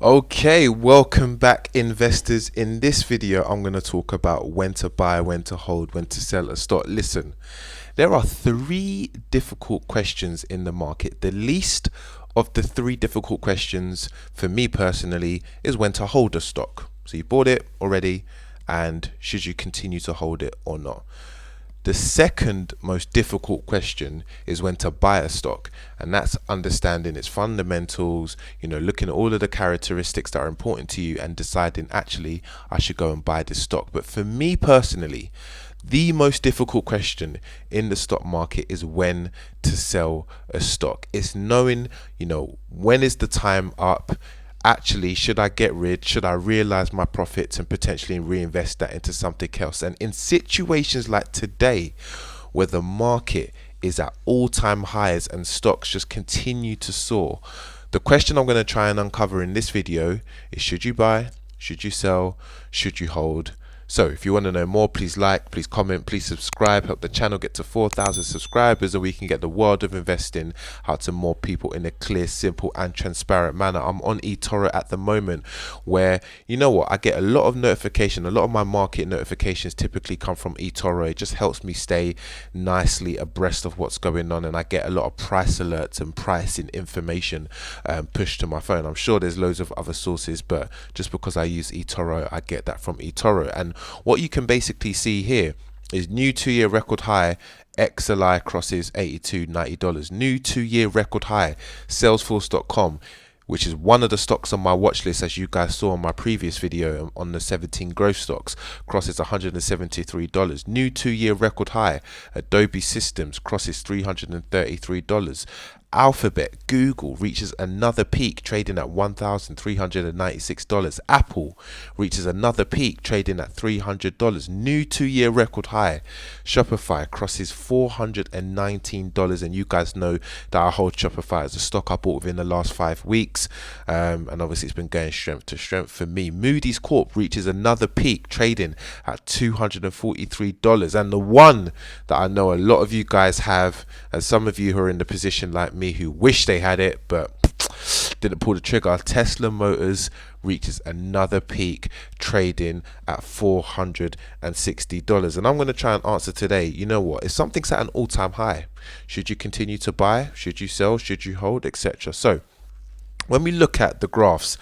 Okay, welcome back investors. In this video, I'm going to talk about when to buy, when to hold, when to sell a stock. Listen, there are three difficult questions in the market. The least of the three difficult questions for me personally is when to hold a stock. So you bought it already, and should you continue to hold it or not? The second most difficult question is when to buy a stock, and that's understanding its fundamentals, looking at all of the characteristics that are important to you and deciding actually I should go and buy this stock. But for me personally, the most difficult question in the stock market is when to sell a stock. It's knowing, when is the time up? Actually, should I get rid? Should I realize my profits and potentially reinvest that into something else? And in situations like today, where the market is at all-time highs and stocks just continue to soar, the question I'm going to try and uncover in this video is: should you buy? Should you sell? Should you hold? So if you want to know more, please like, please comment, please subscribe, help the channel get to 4,000 subscribers so we can get the world of investing out to more people in a clear, simple and transparent manner. I'm on eToro at the moment, where I get a lot of notification. A lot of my market notifications typically come from eToro. It just helps me stay nicely abreast of what's going on, and I get a lot of price alerts and pricing information pushed to my phone. I'm sure there's loads of other sources, but just because I use eToro, I get that from eToro. And what you can basically see here is new 2-year record high. XLI crosses $82.90. New 2-year record high. Salesforce.com, which is one of the stocks on my watch list, as you guys saw in my previous video on the 17 growth stocks, crosses $173. New 2-year record high. Adobe Systems crosses $333. Alphabet, Google reaches another peak, trading at $1,396. Apple reaches another peak, trading at $300. New 2-year record high. Shopify crosses $419, and you guys know that I hold Shopify as a stock I bought within the last 5 weeks, and obviously it's been going strength to strength for me. Moody's Corp reaches another peak, trading at $243, and the one that I know a lot of you guys have, and some of you who are in the position like me who wish they had it but didn't pull the trigger, Tesla Motors reaches another peak, trading at $460. And I'm going to try and answer today, if something's at an all-time high, should you continue to buy? Should you sell? Should you hold? Etc. So when we look at the graphs,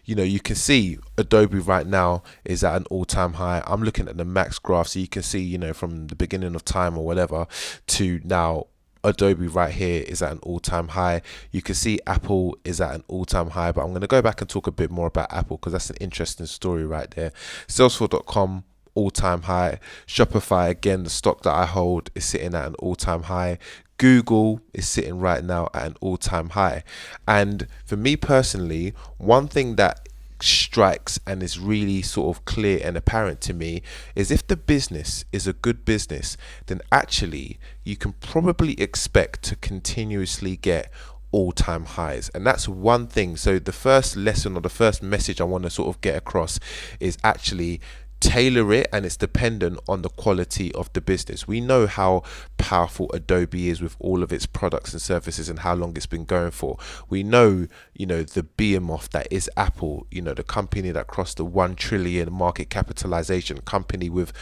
you can see Adobe right now is at an all-time high. I'm looking at the max graph, so you can see, from the beginning of time or whatever to now, Adobe right here is at an all-time high. You can see Apple is at an all-time high, but I'm going to go back and talk a bit more about Apple because that's an interesting story right there. Salesforce.com, all-time high. Shopify, again, the stock that I hold, is sitting at an all-time high. Google is sitting right now at an all-time high. And for me personally, one thing that strikes and is really sort of clear and apparent to me is if the business is a good business, then actually you can probably expect to continuously get all-time highs. And that's one thing. So the first lesson or the first message I want to sort of get across is actually tailor it, and it's dependent on the quality of the business. We know how powerful Adobe is with all of its products and services and how long it's been going for. We know, the behemoth that is Apple, the company that crossed the 1 trillion market capitalization, company with,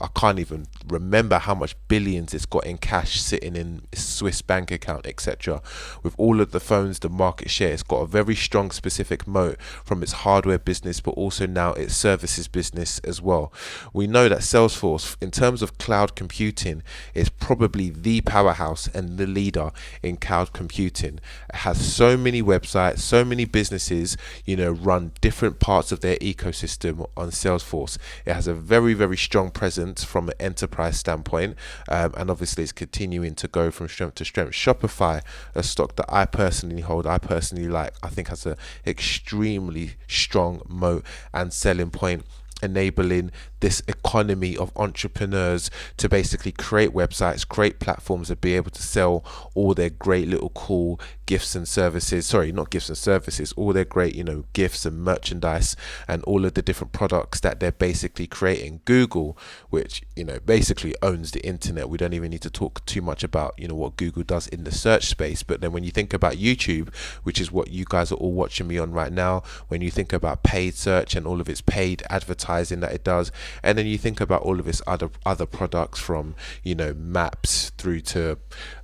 I can't even remember how much billions it's got in cash sitting in its Swiss bank account, etc. With all of the phones, the market share, it's got a very strong specific moat from its hardware business, but also now its services business as well. We know that Salesforce, in terms of cloud computing, is probably the powerhouse and the leader in cloud computing. It has so many websites, so many businesses, run different parts of their ecosystem on Salesforce. It has a very, very strong presence from an enterprise standpoint, and obviously it's continuing to go from strength to strength. Shopify, a stock that I personally hold, I personally like, I think has an extremely strong moat and selling point, enabling this economy of entrepreneurs to basically create websites, create platforms, and be able to sell all their great little cool gifts and services. Sorry, not gifts and services, all their great, gifts and merchandise and all of the different products that they're basically creating. Google, which, basically owns the internet. We don't even need to talk too much about, what Google does in the search space. But then when you think about YouTube, which is what you guys are all watching me on right now, when you think about paid search and all of its paid advertising that it does, and then you think about all of its other products from maps through to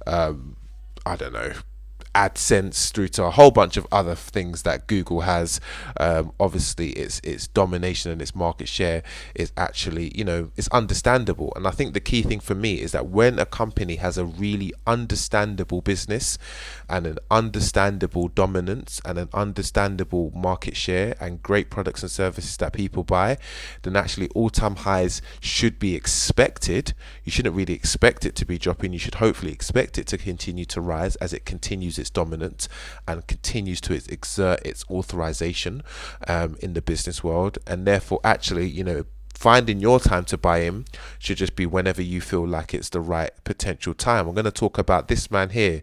I don't know, AdSense, through to a whole bunch of other things that Google has. Obviously its domination and its market share is actually, it's understandable. And I think the key thing for me is that when a company has a really understandable business and an understandable dominance and an understandable market share and great products and services that people buy, then actually all-time highs should be expected. You shouldn't really expect it to be dropping. You should hopefully expect it to continue to rise as it continues its dominance and continues to exert its authorization in the business world. And therefore, actually, finding your time to buy in should just be whenever you feel like it's the right potential time. I'm going to talk about this man here.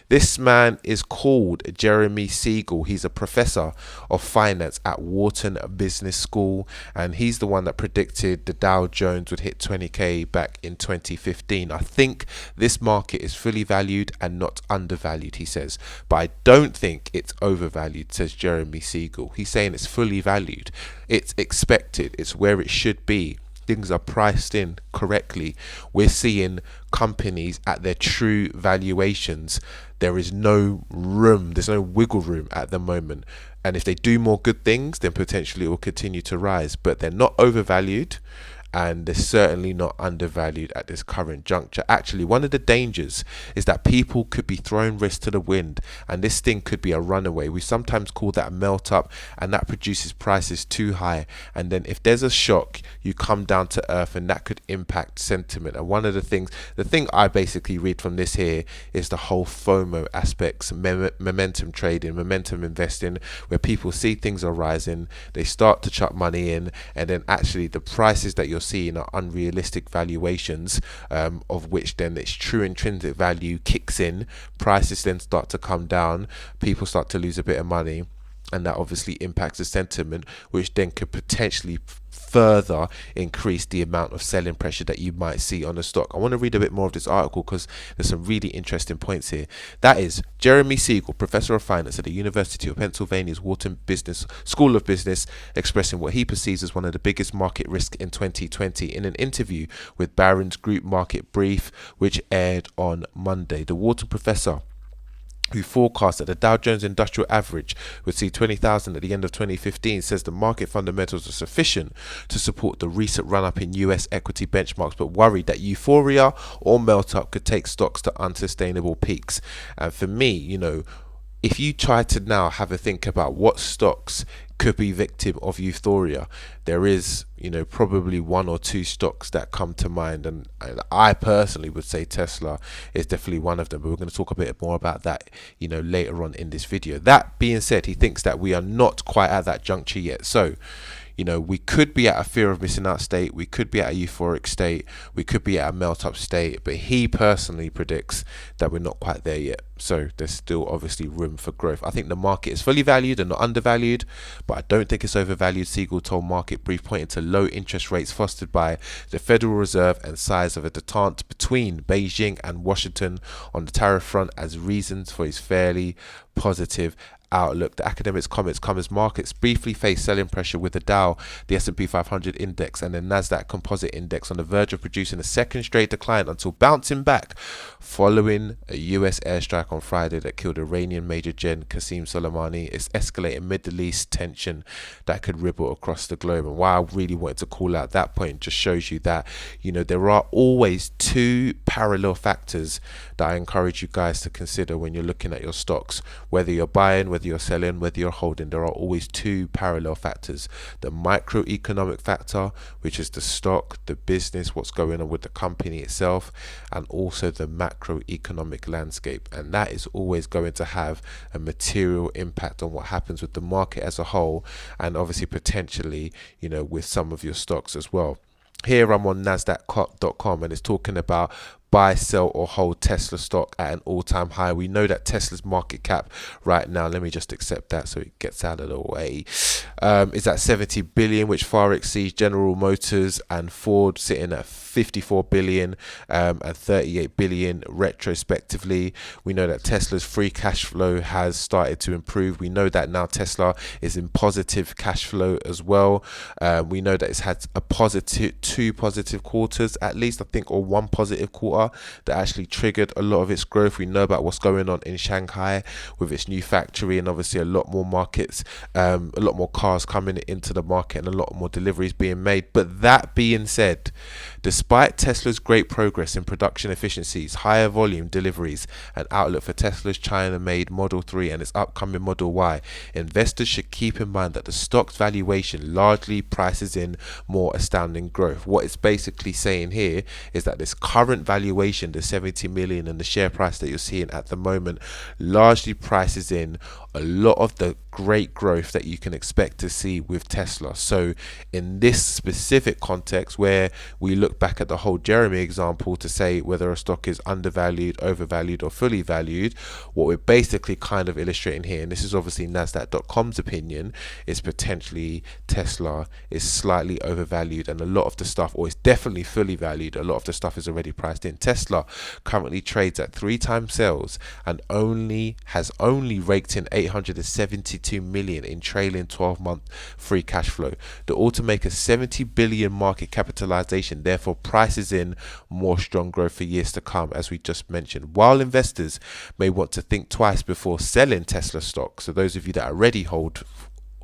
This man is called Jeremy Siegel. He's a professor of finance at Wharton Business School, and he's the one that predicted the Dow Jones would hit 20k back in 2015. I think this market is fully valued and not undervalued, he says, but I don't think it's overvalued, says Jeremy Siegel. He's saying it's fully valued. It's expected. It's where it should be. Things are priced in correctly. We're seeing companies at their true valuations. There is no room, there's no wiggle room at the moment. And if they do more good things, then potentially it will continue to rise. But they're not overvalued, and they're certainly not undervalued at this current juncture. Actually, one of the dangers is that people could be throwing risk to the wind, and this thing could be a runaway. We sometimes call that a melt up, and that produces prices too high. And then if there's a shock, you come down to earth, and that could impact sentiment. And one of the thing I basically read from this here is the whole FOMO aspects, momentum trading, momentum investing, where people see things are rising, they start to chuck money in, and then actually the prices that you're seeing are unrealistic valuations, of which then its true intrinsic value kicks in. Prices then start to come down, people start to lose a bit of money, and that obviously impacts the sentiment, which then could potentially further increase the amount of selling pressure that you might see on the stock. I want to read a bit more of this article because there's some really interesting points here. That is Jeremy Siegel, professor of finance at the University of Pennsylvania's Wharton Business School of Business, expressing what he perceives as one of the biggest market risks in 2020 in an interview with Barron's Group Market Brief, which aired on Monday. The Wharton professor, who forecast that the Dow Jones Industrial Average would see 20,000 at the end of 2015, says the market fundamentals are sufficient to support the recent run-up in US equity benchmarks, but worried that euphoria or melt-up could take stocks to unsustainable peaks. And for me, if you try to now have a think about what stocks could be victim of euphoria, there is probably one or two stocks that come to mind, and I personally would say Tesla is definitely one of them, but we're going to talk a bit more about that later on in this video. That being said, he thinks that we are not quite at that juncture yet. So we could be at a fear of missing out state, we could be at a euphoric state, we could be at a melt up state, but he personally predicts that we're not quite there yet. So there's still obviously room for growth. I think the market is fully valued and not undervalued, but I don't think it's overvalued, Siegel told Market Brief, pointing to low interest rates fostered by the Federal Reserve and size of a detente between Beijing and Washington on the tariff front as reasons for his fairly positive outlook. The academic's comments come as markets briefly face selling pressure, with the Dow, the S&P 500 index, and the Nasdaq Composite Index on the verge of producing a second straight decline until bouncing back following a US airstrike on Friday that killed Iranian Major Gen Qasem Soleimani. It's escalating Middle East tension that could ripple across the globe. And why I really wanted to call out that point just shows you that there are always two parallel factors that I encourage you guys to consider when you're looking at your stocks, whether you're buying, whether you're selling, whether you're holding. There are always two parallel factors: the microeconomic factor, which is the stock, the business, what's going on with the company itself, and also the macroeconomic landscape. And that is always going to have a material impact on what happens with the market as a whole, and obviously potentially with some of your stocks as well. Here I'm on nasdaq.com and it's talking about buy, sell, or hold Tesla stock at an all-time high. We know that Tesla's market cap right now, let me just accept that so it gets out of the way, is at 70 billion, which far exceeds General Motors and Ford, sitting at 54 billion and 38 billion retrospectively. We know that Tesla's free cash flow has started to improve. We know that now Tesla is in positive cash flow as well. We know that it's had a two positive quarters at least, I think, or one positive quarter that actually triggered a lot of its growth. We know about what's going on in Shanghai with its new factory, and obviously a lot more markets, a lot more cars coming into the market and a lot more deliveries being made. But that being said, despite Tesla's great progress in production efficiencies, higher volume deliveries, and outlook for Tesla's China-made Model 3 and its upcoming Model Y, investors should keep in mind that the stock's valuation largely prices in more astounding growth. What it's basically saying here is that this current valuation, the 70 million, and the share price that you're seeing at the moment largely prices in a lot of the great growth that you can expect to see with Tesla. So in this specific context, where we look back at the whole Jeremy example to say whether a stock is undervalued, overvalued, or fully valued, what we're basically kind of illustrating here, and this is obviously nasdaq.com's opinion, is potentially Tesla is slightly overvalued, and a lot of the stuff, or it's definitely fully valued, a lot of the stuff is already priced in. Tesla currently trades at 3 times sales and has only raked in 872 million in trailing 12-month free cash flow. The automaker's 70 billion market capitalization therefore prices in more strong growth for years to come, as we just mentioned. While investors may want to think twice before selling Tesla stock, so those of you that already hold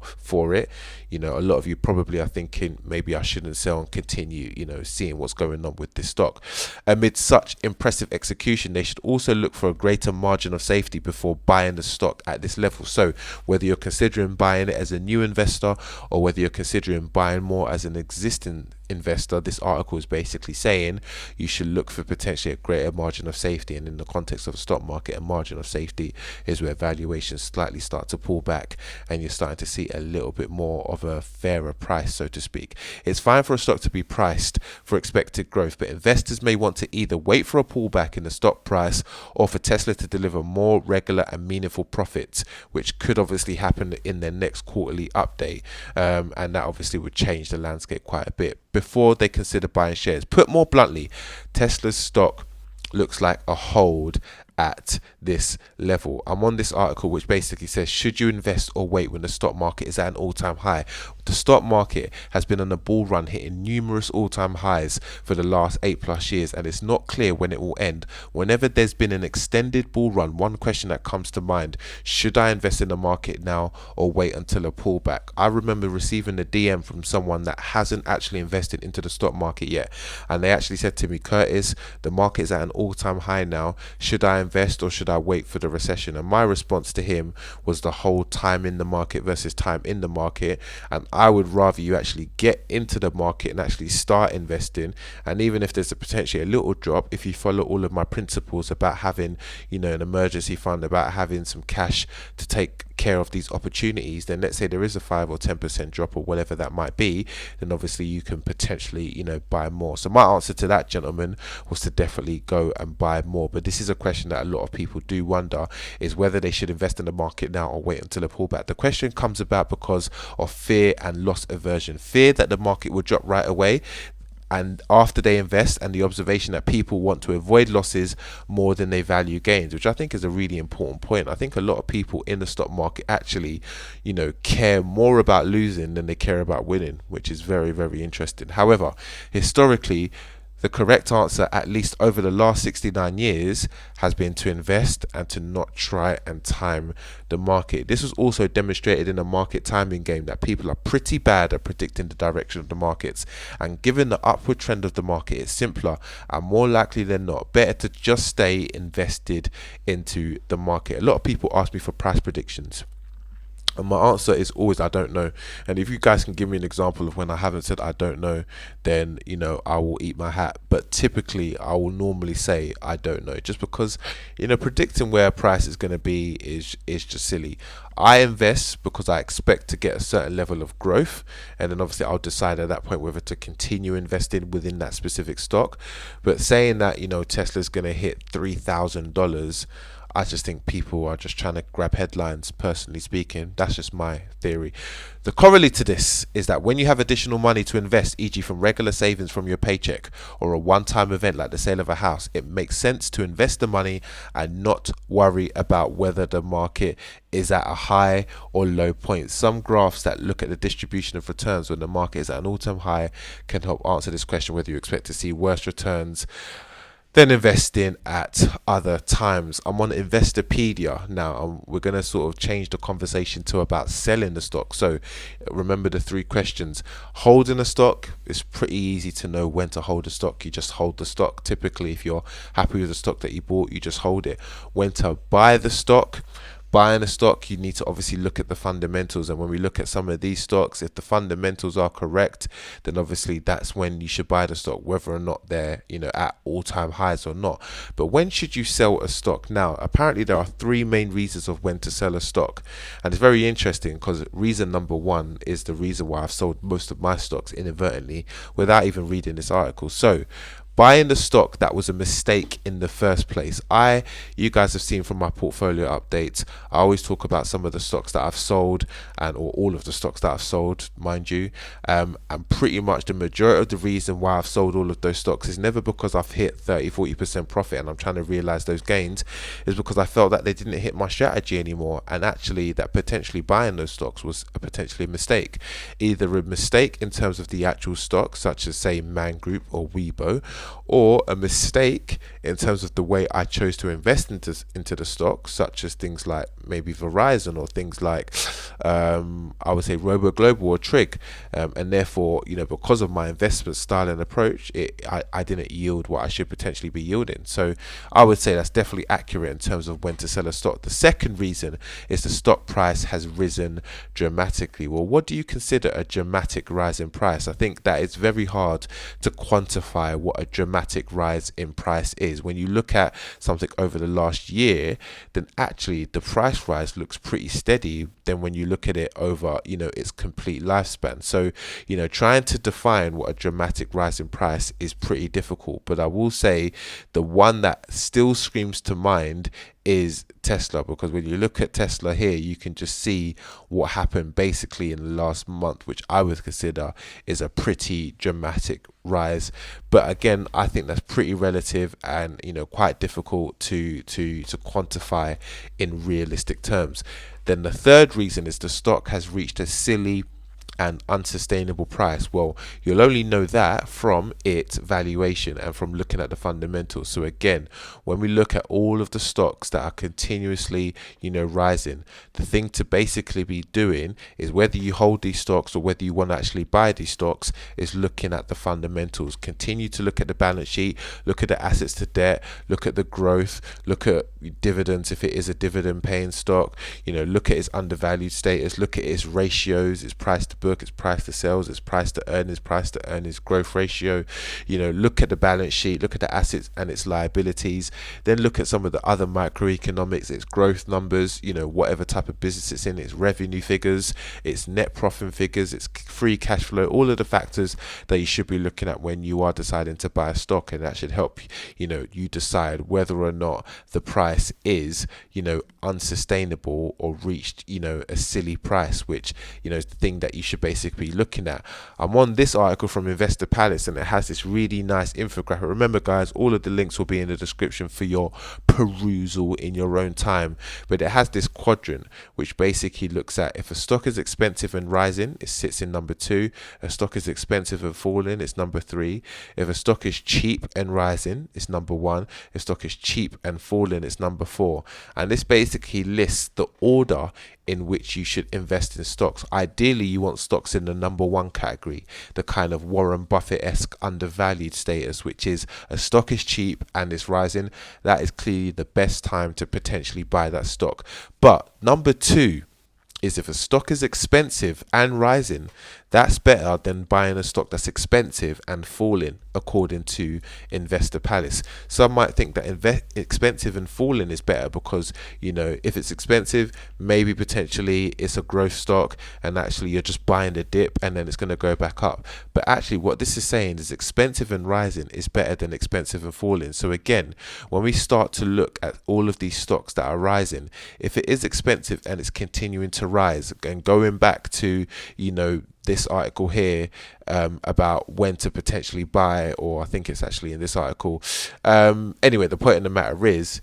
for it, a lot of you probably are thinking maybe I shouldn't sell and continue seeing what's going on with this stock. Amid such impressive execution, they should also look for a greater margin of safety before buying the stock at this level. So whether you're considering buying it as a new investor or whether you're considering buying more as an existing investor, this article is basically saying you should look for potentially a greater margin of safety. And in the context of the stock market, a margin of safety is where valuations slightly start to pull back and you're starting to see a little bit more of a fairer price, so to speak. It's fine for a stock to be priced for expected growth, but investors may want to either wait for a pullback in the stock price or for Tesla to deliver more regular and meaningful profits, which could obviously happen in their next quarterly update, and that obviously would change the landscape quite a bit before they consider buying shares. Put more bluntly, Tesla's stock looks like a hold at this level. I'm on this article which basically says, should you invest or wait when the stock market is at an all-time high? The stock market has been on a bull run, hitting numerous all-time highs for the last 8+ years, and it's not clear when it will end. Whenever there's been an extended bull run, one question that comes to mind: should I invest in the market now or wait until a pullback? I remember receiving a DM from someone that hasn't actually invested into the stock market yet, and they actually said to me, Curtis, the market is at an all-time high now. Should I invest or should I wait for the recession? And my response to him was the whole time in the market versus time in the market, and I would rather you actually get into the market and actually start investing. And even if there's potentially a little drop, if you follow all of my principles about having an emergency fund, about having some cash to take care of these opportunities, then let's say there is a 5 or 10% drop or whatever that might be, then obviously you can potentially buy more. So my answer to that, gentleman, was to definitely go and buy more. But this is a question that a lot of people do wonder, is whether they should invest in the market now or wait until a pullback. The question comes about because of fear and loss aversion. Fear that the market will drop right away and after they invest, and the observation that people want to avoid losses more than they value gains, which I think is a really important point. I think a lot of people in the stock market actually care more about losing than they care about winning, which is very, very interesting. However, historically, the correct answer, at least over the last 69 years, has been to invest and to not try and time the market. This was also demonstrated in a market timing game that people are pretty bad at predicting the direction of the markets. And given the upward trend of the market, it's simpler and more likely than not better to just stay invested into the market. A lot of people ask me for price predictions. And my answer is always I don't know. And if you guys can give me an example of when I haven't said I don't know, then I will eat my hat. But typically I will normally say I don't know, just because predicting where a price is going to be is just silly. I invest because I expect to get a certain level of growth, and then obviously I'll decide at that point whether to continue investing within that specific stock. But saying that Tesla's going to hit $3,000, I just think people are just trying to grab headlines, personally speaking. That's just my theory. The corollary to this is that when you have additional money to invest, e.g. from regular savings from your paycheck or a one-time event like the sale of a house, it makes sense to invest the money and not worry about whether the market is at a high or low point. Some graphs that look at the distribution of returns when the market is at an all-time high can help answer this question, whether you expect to see worse returns than investing at other times. I'm on Investopedia now, and we're going to sort of change the conversation to about selling the stock. So remember the 3 questions. Holding a stock, it's pretty easy to know when to hold a stock. You just hold the stock. Typically, if you're happy with the stock that you bought, you just hold it. When to buy the stock, buying a stock, you need to obviously look at the fundamentals. And when we look at some of these stocks, if the fundamentals are correct, then obviously that's when you should buy the stock, whether or not they're at all-time highs or not. But when should you sell a stock? Now, apparently there are 3 main reasons of when to sell a stock, and it's very interesting because reason number 1 is the reason why I've sold most of my stocks inadvertently without even reading this article. So buying the stock that was a mistake in the first place. You guys have seen from my portfolio updates, I always talk about some of the stocks that I've sold, or all of the stocks that I've sold, mind you. And pretty much the majority of the reason why I've sold all of those stocks is never because I've hit 30-40% profit and I'm trying to realize those gains. Is because I felt that they didn't hit my strategy anymore, and actually that potentially buying those stocks was potentially a mistake. Either a mistake in terms of the actual stock, such as say Man Group or Weibo, or a mistake in terms of the way I chose to invest into the stock, such as things like maybe Verizon, or things like I would say Robo Global or Trig, and therefore because of my investment style and approach, I didn't yield what I should potentially be yielding. So I would say that's definitely accurate in terms of when to sell a stock. The second reason is the stock price has risen dramatically. Well, what do you consider a dramatic rise in price? I think that it's very hard to quantify what a dramatic rise in price is. When you look at something over the last year, then actually the price rise looks pretty steady than when you look at it over its complete lifespan. So trying to define what a dramatic rise in price is pretty difficult, but I will say the one that still screams to mind is Tesla, because when you look at Tesla here, you can just see what happened basically in the last month, which I would consider is a pretty dramatic rise. But again, I think that's pretty relative and quite difficult to quantify in realistic terms. Then the third reason is the stock has reached a silly and unsustainable price. Well, you'll only know that from its valuation and from looking at the fundamentals. So again, when we look at all of the stocks that are continuously rising, the thing to basically be doing is, whether you hold these stocks or whether you want to actually buy these stocks, is looking at the fundamentals. Continue to look at the balance sheet, look at the assets to debt, look at the growth, look at dividends if it is a dividend paying stock, look at its undervalued status, look at its ratios, its price to book, its price to sales, its price to earnings growth ratio. Look at the balance sheet, look at the assets and its liabilities, then look at some of the other microeconomics, its growth numbers, whatever type of business it's in, its revenue figures, its net profit figures, its free cash flow, all of the factors that you should be looking at when you are deciding to buy a stock. And that should help you decide whether or not the price is unsustainable or reached a silly price, which is the thing that you should basically be looking at. I'm on this article from Investor Palace, and it has this really nice infographic. Remember guys, all of the links will be in the description for your perusal in your own time, but it has this quadrant which basically looks at, if a stock is expensive and rising, it sits in number 2. A stock is expensive and falling, it's number 3. If a stock is cheap and rising, it's number 1. If stock is cheap and falling, it's number 4. And this basically lists the order in which you should invest in stocks. Ideally, you want stocks in the number 1 category, the kind of Warren Buffett-esque undervalued status, which is a stock is cheap and it's rising. That is clearly the best time to potentially buy that stock. But number 2 is if a stock is expensive and rising, that's better than buying a stock that's expensive and falling, according to Investor Palace. Some might think that expensive and falling is better because, if it's expensive, maybe potentially it's a growth stock and actually you're just buying the dip and then it's going to go back up. But actually, what this is saying is expensive and rising is better than expensive and falling. So again, when we start to look at all of these stocks that are rising, if it is expensive and it's continuing to rise, and going back to, this article here about when to potentially buy, or I think it's actually in this article. Anyway, the point in the matter is,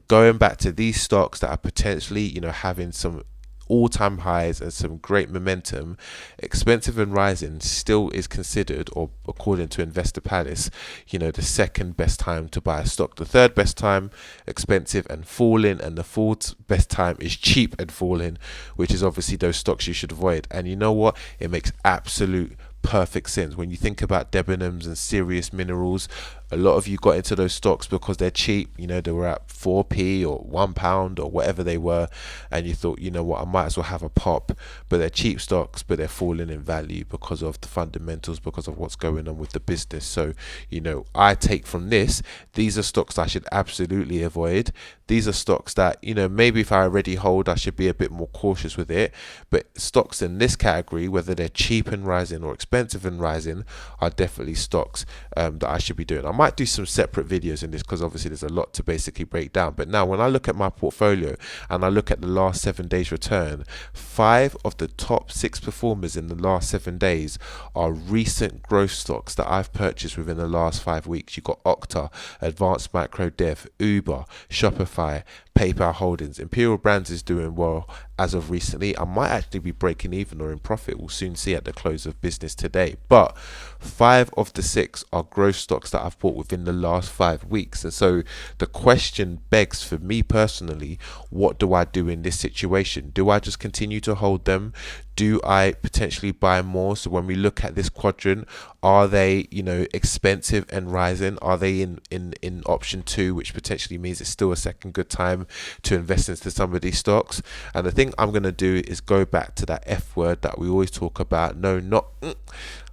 going back to these stocks that are potentially, having some all-time highs and some great momentum, expensive and rising still is considered, or according to Investor Palace, the second best time to buy a stock. The third best time, expensive and falling, and the fourth best time is cheap and falling, which is obviously those stocks you should avoid. And you know what? It makes absolute perfect sense when you think about Debenhams and Serious Minerals. A lot of you got into those stocks because they're cheap. They were at 4p or £1 or whatever they were, and you thought, what, I might as well have a pop. But they're cheap stocks, but they're falling in value because of the fundamentals, because of what's going on with the business. So, I take from this, these are stocks I should absolutely avoid. These are stocks that, maybe if I already hold, I should be a bit more cautious with it. But stocks in this category, whether they're cheap and rising or expensive and rising, are definitely stocks that I should be doing. I might do some separate videos in this because obviously there's a lot to basically break down. But now when I look at my portfolio and I look at the last 7 days return, 5 of the top 6 performers in the last 7 days are recent growth stocks that I've purchased within the last 5 weeks. You've got Okta, Advanced Micro Dev, Uber, Shopify, PayPal Holdings. Imperial Brands is doing well as of recently. I might actually be breaking even or in profit. We'll soon see at the close of business today. But 5 of the 6 are growth stocks that I've bought within the last 5 weeks. And so the question begs for me personally, what do I do in this situation? Do I just continue to hold them? Do I potentially buy more? So when we look at this quadrant, are they, expensive and rising? Are they in option 2, which potentially means it's still a second good time to invest into some of these stocks? And the thing I'm going to do is go back to that F word that we always talk about. No, not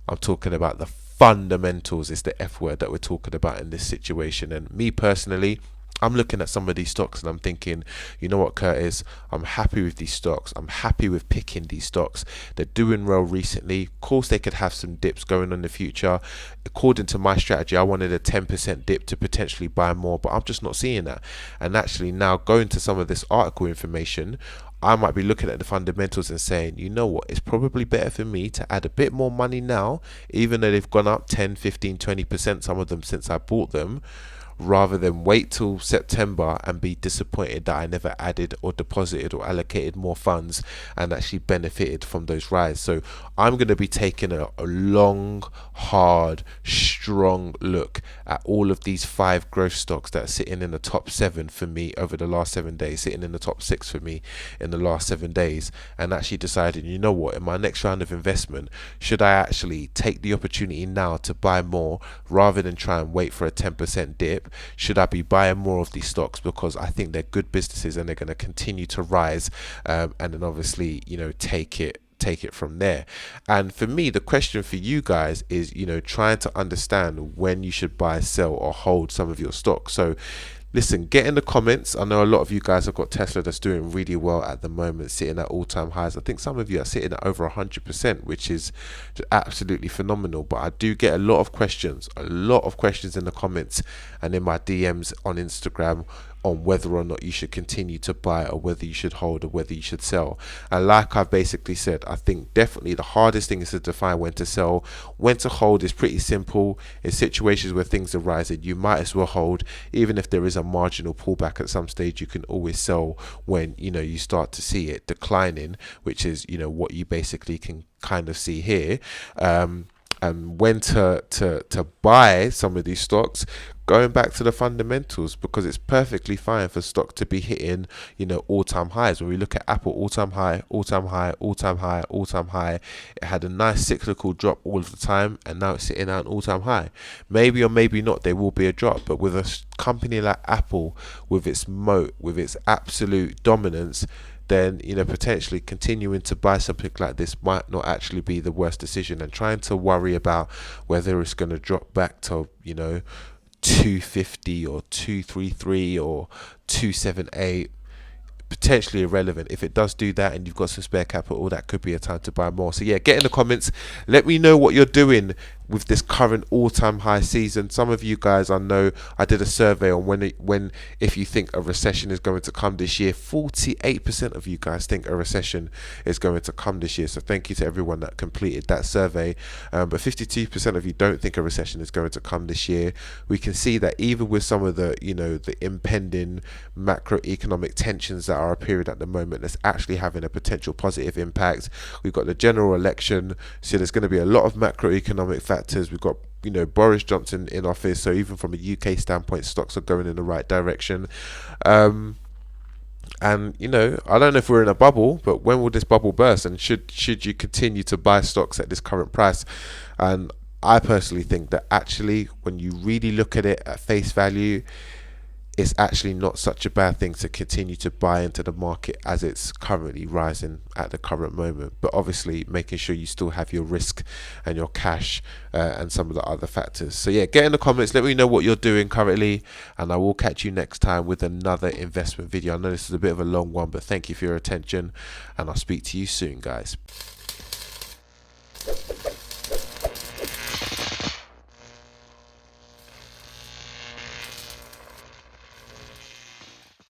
I'm talking about the fundamentals. Is the F word that we're talking about in this situation. And me personally, I'm looking at some of these stocks and I'm thinking, you know what, Curtis, I'm happy with these stocks. I'm happy with picking these stocks. They're doing well recently. Of course, they could have some dips going on in the future. According to my strategy, I wanted a 10% dip to potentially buy more, but I'm just not seeing that. And actually now going to some of this article information, I might be looking at the fundamentals and saying, you know what, it's probably better for me to add a bit more money now, even though they've gone up 10, 15, 20%, some of them since I bought them, rather than wait till September and be disappointed that I never added or deposited or allocated more funds and actually benefited from those rises. So I'm going to be taking a long, hard, strong look at all of these 5 growth stocks that are sitting in the top 7 for me over the last 7 days, sitting in the top 6 for me in the last 7 days, and actually deciding, you know what, in my next round of investment, should I actually take the opportunity now to buy more rather than try and wait for a 10% dip? Should I be buying more of these stocks because I think they're good businesses and they're going to continue to rise, and then obviously take it from there? And for me, the question for you guys is trying to understand when you should buy, sell, or hold some of your stocks. So listen, get in the comments. I know a lot of you guys have got Tesla that's doing really well at the moment, sitting at all-time highs. I think some of you are sitting at over 100%, which is absolutely phenomenal. But I do get a lot of questions in the comments and in my DMs on Instagram on whether or not you should continue to buy, or whether you should hold, or whether you should sell. And like I've basically said, I think definitely the hardest thing is to define when to sell. When to hold is pretty simple. In situations where things are rising, you might as well hold. Even if there is a marginal pullback at some stage, you can always sell when you start to see it declining, which is what you basically can kind of see here. And when to buy some of these stocks, going back to the fundamentals, because it's perfectly fine for stock to be hitting all-time highs. When we look at Apple, all-time high, all-time high, all-time high, all-time high, it had a nice cyclical drop all of the time, and now it's sitting at an all-time high. Maybe or maybe not there will be a drop, but with a company like Apple, with its moat, with its absolute dominance, then potentially continuing to buy something like this might not actually be the worst decision. And trying to worry about whether it's going to drop back to 250 or 233 or 278, potentially irrelevant. If it does do that and you've got some spare capital, that could be a time to buy more. So yeah, get in the comments, let me know what you're doing with this current all-time high season. Some of you guys, I know I did a survey on when if you think a recession is going to come this year. 48% of you guys think a recession is going to come this year, so thank you to everyone that completed that survey. But 52% of you don't think a recession is going to come this year. We can see that even with some of the the impending macroeconomic tensions that are appearing at the moment, that's actually having a potential positive impact. We've got the general election, so there's going to be a lot of macroeconomic factors. We've got Boris Johnson in office, so even from a UK standpoint, stocks are going in the right direction. And I don't know if we're in a bubble, but when will this bubble burst, and should you continue to buy stocks at this current price? And I personally think that actually, when you really look at it at face value, it's actually not such a bad thing to continue to buy into the market as it's currently rising at the current moment. But obviously making sure you still have your risk and your cash and some of the other factors. So yeah, get in the comments, let me know what you're doing currently, and I will catch you next time with another investment video. I know this is a bit of a long one, but thank you for your attention, and I'll speak to you soon, guys.